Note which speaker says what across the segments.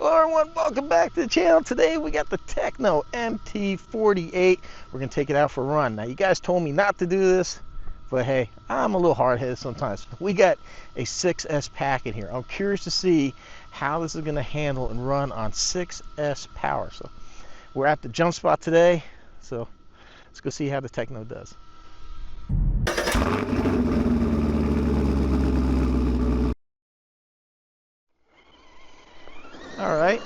Speaker 1: Hello everyone, welcome back to the channel. Today we got the Tekno MT48. We're gonna take it out for a run. Now you guys told me not to do this, but hey, I'm a little hard-headed sometimes. We got a 6S pack in here. I'm curious to see how this is gonna handle and run on 6S power. So we're at the jump spot today, so let's go see how the Tekno does. All right.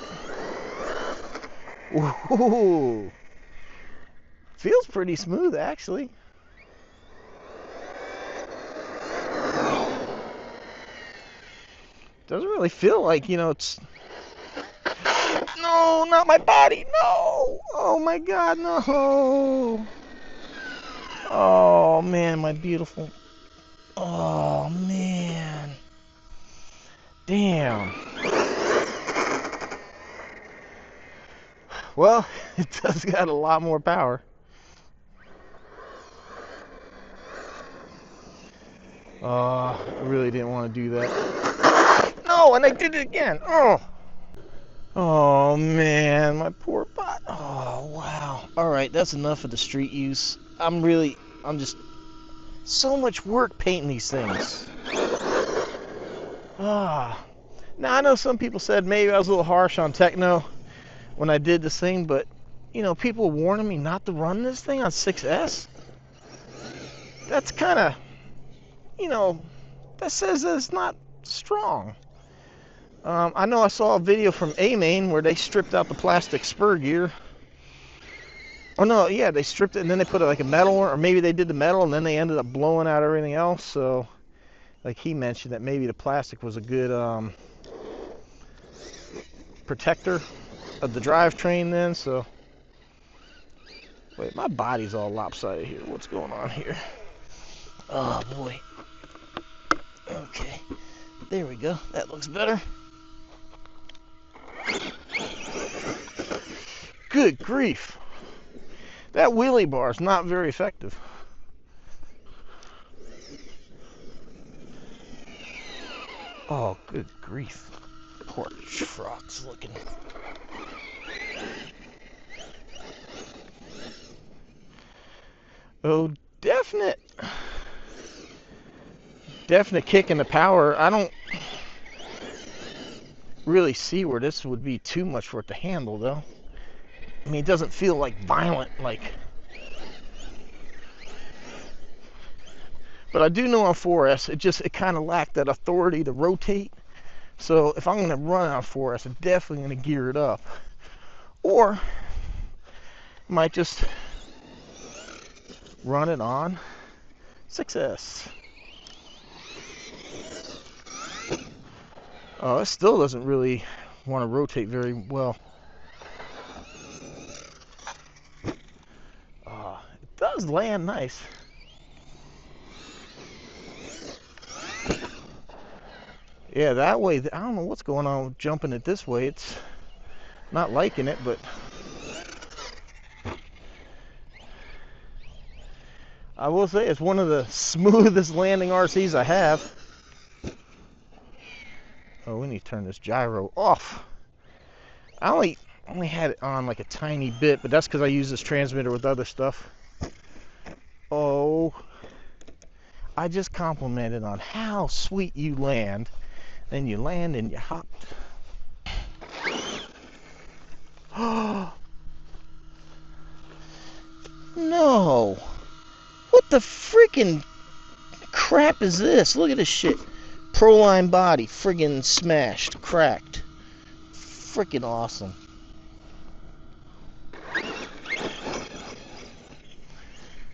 Speaker 1: Whoa. Feels pretty smooth, actually. Doesn't really feel like, you know, it's... No, not my body. No. Oh, my God, no. Oh, man, my beautiful... Oh, man. Damn. Well, it does got a lot more power. I really didn't want to do that. No, and I did it again. Oh man, my poor bot. Oh wow. All right, that's enough of the street use. I'm just so much work painting these things. Now I know some people said maybe I was a little harsh on Tekno when I did this thing, but you know, people warning me not to run this thing on 6S. That's kind of, you know, that says that it's not strong. I know I saw a video from A-Main where they stripped out the plastic spur gear. Oh no, yeah, they stripped it and then they put like a metal, or maybe they did the metal and then they ended up blowing out everything else. So like he mentioned that maybe the plastic was a good protector of the drivetrain then. So wait, my body's all lopsided here. What's going on here? Oh boy. Okay, there we go. That looks better. Good grief. That wheelie bar is not very effective. Oh, good grief. Poor truck's looking. Oh, definite kick in the power. I don't really see where this would be too much for it to handle though. I mean, it doesn't feel like violent, like, but I do know on 4S it kind of lacked that authority to rotate. So if I'm going to run on 4S, I'm definitely going to gear it up, or might just run it on 6S. Oh, it still doesn't really want to rotate very well. It does land nice. Yeah, that way, I don't know what's going on with jumping it this way. It's not liking it, but I will say it's one of the smoothest landing RCs I have. Oh, we need to turn this gyro off. I only had it on like a tiny bit, but that's because I use this transmitter with other stuff. Oh, I just complimented on how sweet you land. Then you land and you hopped. Oh, no. What the freaking crap is this? Look at this shit. Proline body, friggin' smashed, cracked. Freaking awesome.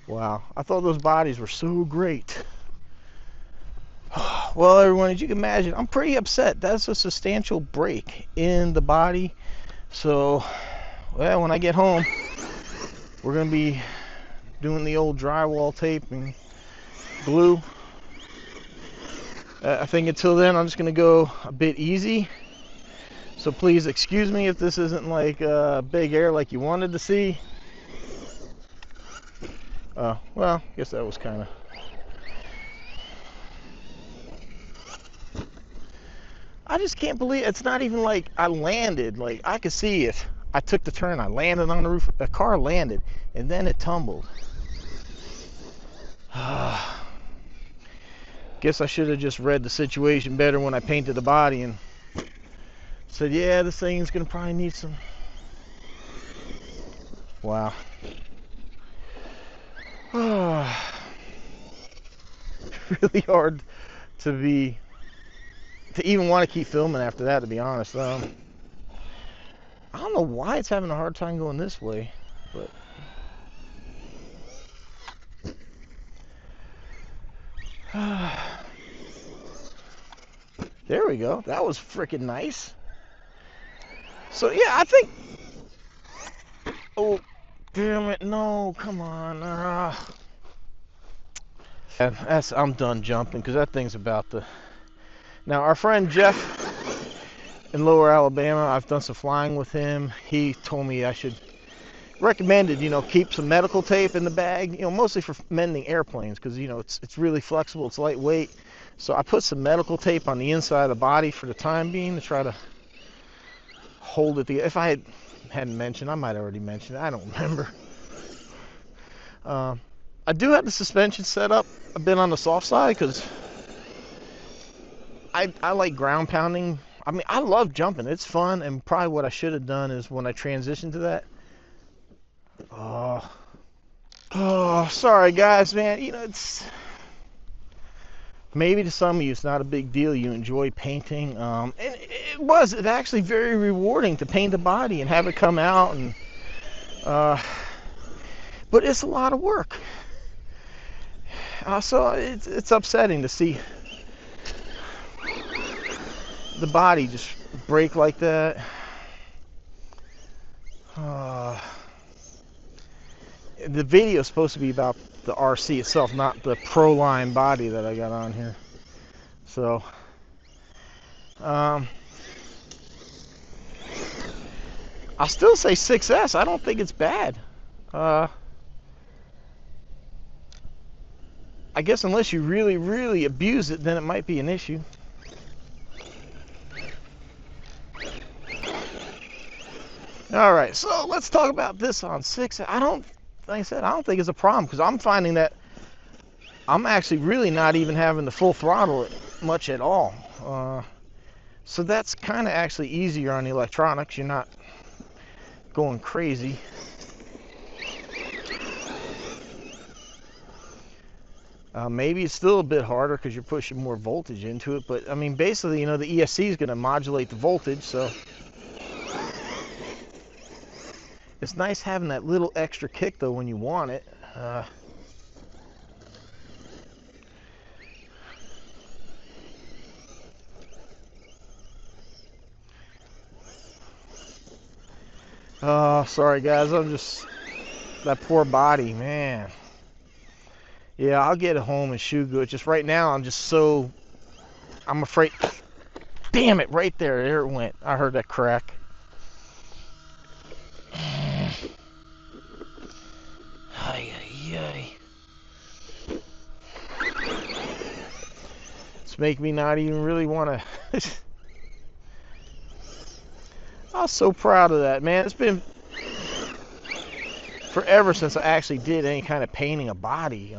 Speaker 1: Wow, I thought those bodies were so great. Well, everyone, as you can imagine, I'm pretty upset. That's a substantial break in the body. So, well, when I get home, we're going to be doing the old drywall tape and glue. I think until then, I'm just going to go a bit easy. So please excuse me if this isn't like big air like you wanted to see. Well, I guess that was kind of... I just can't believe it's not even like I landed. Like, I could see if I took the turn, I landed on the roof, the car landed, and then it tumbled. Guess I should have just read the situation better when I painted the body and said, yeah, this thing's gonna probably need some. Wow. Really hard to even want to keep filming after that, to be honest. I don't know why it's having a hard time going this way, but there we go. That was freaking nice. So yeah, I think. Oh, damn it! No, come on. Yeah, I'm done jumping because that thing's about to. Now our friend Jeff in Lower Alabama, I've done some flying with him. He told me I should recommended, keep some medical tape in the bag, mostly for mending airplanes because, it's really flexible, it's lightweight. So I put some medical tape on the inside of the body for the time being to try to hold it. If I hadn't mentioned, I might have already mentioned it, I don't remember. I do have the suspension set up a bit on the soft side because I like ground pounding. I mean, I love jumping, it's fun, and probably what I should have done is when I transitioned to that. Oh, sorry guys, man. It's maybe to some of you it's not a big deal. You enjoy painting, and it's actually very rewarding to paint the body and have it come out, and but it's a lot of work. So it's upsetting to see the body just break like that. The video is supposed to be about the RC itself, not the Pro Line body that I got on here. So, I'll still say 6S. I don't think it's bad. I guess unless you really, really abuse it, then it might be an issue. All right, so let's talk about this on 6. Like I said, I don't think it's a problem because I'm finding that I'm actually really not even having the full throttle it much at all. So that's kind of actually easier on the electronics. You're not going crazy. Maybe it's still a bit harder because you're pushing more voltage into it, but I mean, basically, the ESC is going to modulate the voltage, so it's nice having that little extra kick though when you want it. Oh, sorry guys, that poor body, man. Yeah, I'll get it home and shoe good. Just right now, I'm afraid. Damn it, right there it went. I heard that crack. Ay, ay, ay. It's making me not even really want to. I was so proud of that, man. It's been forever since I actually did any kind of painting a body.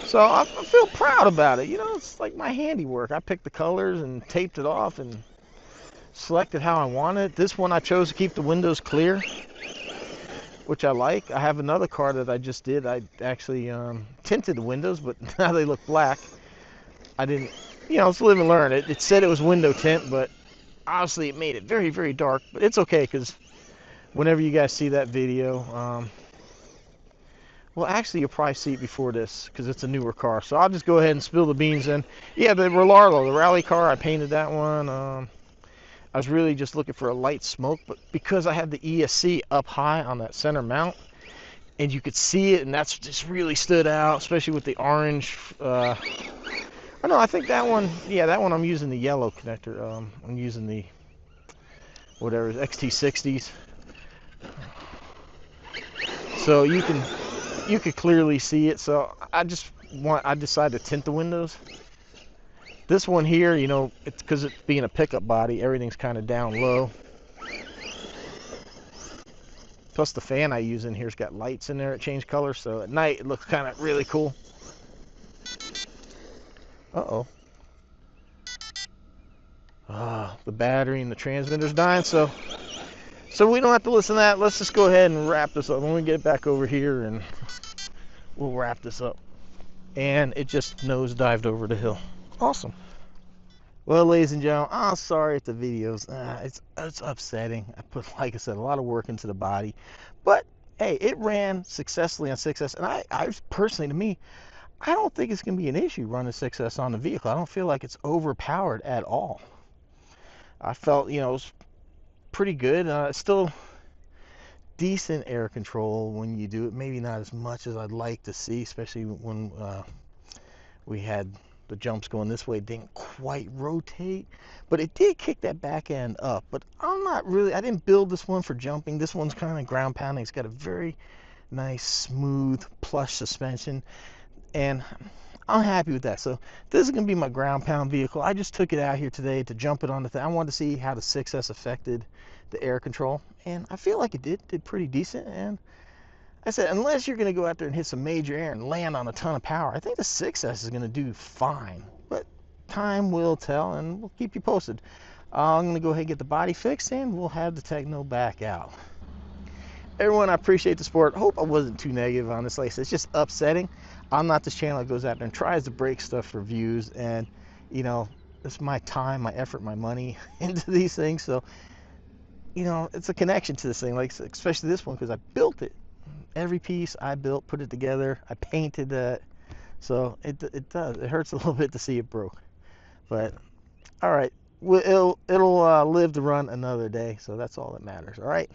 Speaker 1: So I feel proud about it. It's like my handiwork. I picked the colors and taped it off and selected how I want it. This one I chose to keep the windows clear, which I like. I have another car that I just did. I actually tinted the windows, but now they look black. I didn't, it's live and learn. It said it was window tint, but obviously it made it very, very dark. But it's okay because whenever you guys see that video, well, actually, you'll probably see it before this because it's a newer car. So I'll just go ahead and spill the beans in. Yeah, the Rollarlo, the rally car, I painted that one. I was really just looking for a light smoke, but because I had the ESC up high on that center mount, and you could see it, and that's just really stood out, especially with the orange. Oh no, I think that one, yeah, that one I'm using the yellow connector. I'm using the, whatever, XT60s. So you could clearly see it. So I just I decided to tint the windows. This one here, you know, it's because it's being a pickup body, everything's kind of down low. Plus the fan I use in here's got lights in there that change color, so at night it looks kind of really cool. Uh-oh. The battery and the transmitter's dying, so we don't have to listen to that. Let's just go ahead and wrap this up. When we get back over here, and we'll wrap this up. And it just nosedived over the hill. Awesome. Well, ladies and gentlemen, I'm sorry if the videos, it's upsetting. I put, like I said, a lot of work into the body. But, hey, it ran successfully on 6S. And I personally, to me, I don't think it's going to be an issue running 6S on the vehicle. I don't feel like it's overpowered at all. I felt, you know, it was pretty good. Still decent air control when you do it. Maybe not as much as I'd like to see, especially when we had the jumps going this way. It didn't quite rotate, but it did kick that back end up. But I didn't build this one for jumping. This one's kind of ground pounding. It's got a very nice, smooth, plush suspension, and I'm happy with that. So this is going to be my ground pound vehicle. I just took it out here today to jump it on the thing. I wanted to see how the 6S affected the air control, and I feel like it did pretty decent. And I said, unless you're going to go out there and hit some major air and land on a ton of power, I think the 6S is going to do fine. But time will tell, and we'll keep you posted. I'm going to go ahead and get the body fixed, and we'll have the Tekno back out. Everyone, I appreciate the support. I hope I wasn't too negative on this. Like I said, it's just upsetting. I'm not this channel that goes out there and tries to break stuff for views, and you know, it's my time, my effort, my money into these things. So, you know, it's a connection to this thing, like especially this one, because I built it. Every piece I built, put it together. I painted that, so it does. It hurts a little bit to see it broke, but all right, it'll live to run another day. So that's all that matters. All right.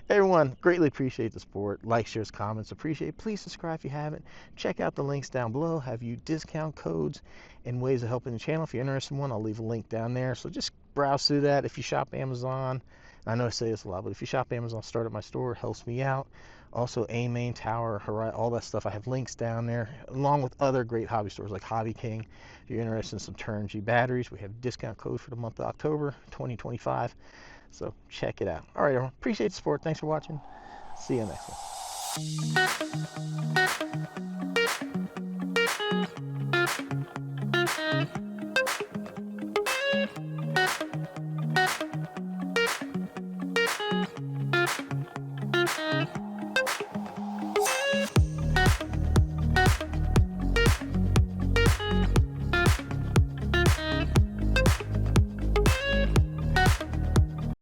Speaker 1: Everyone, greatly appreciate the support. Like, shares, comments, appreciate it. Please subscribe if you haven't. Check out the links down below. Have you discount codes and ways of helping the channel. If you're interested in one, I'll leave a link down there. So just browse through that. If you shop Amazon, I know I say this a lot, but if you shop Amazon, start at my store, it helps me out. Also, A-Main, Tower, Horizon, all that stuff. I have links down there, along with other great hobby stores like Hobby King. If you're interested in some turnkey batteries, we have a discount code for the month of October 2025. So check it out. All right, everyone. Appreciate the support. Thanks for watching. See you next one.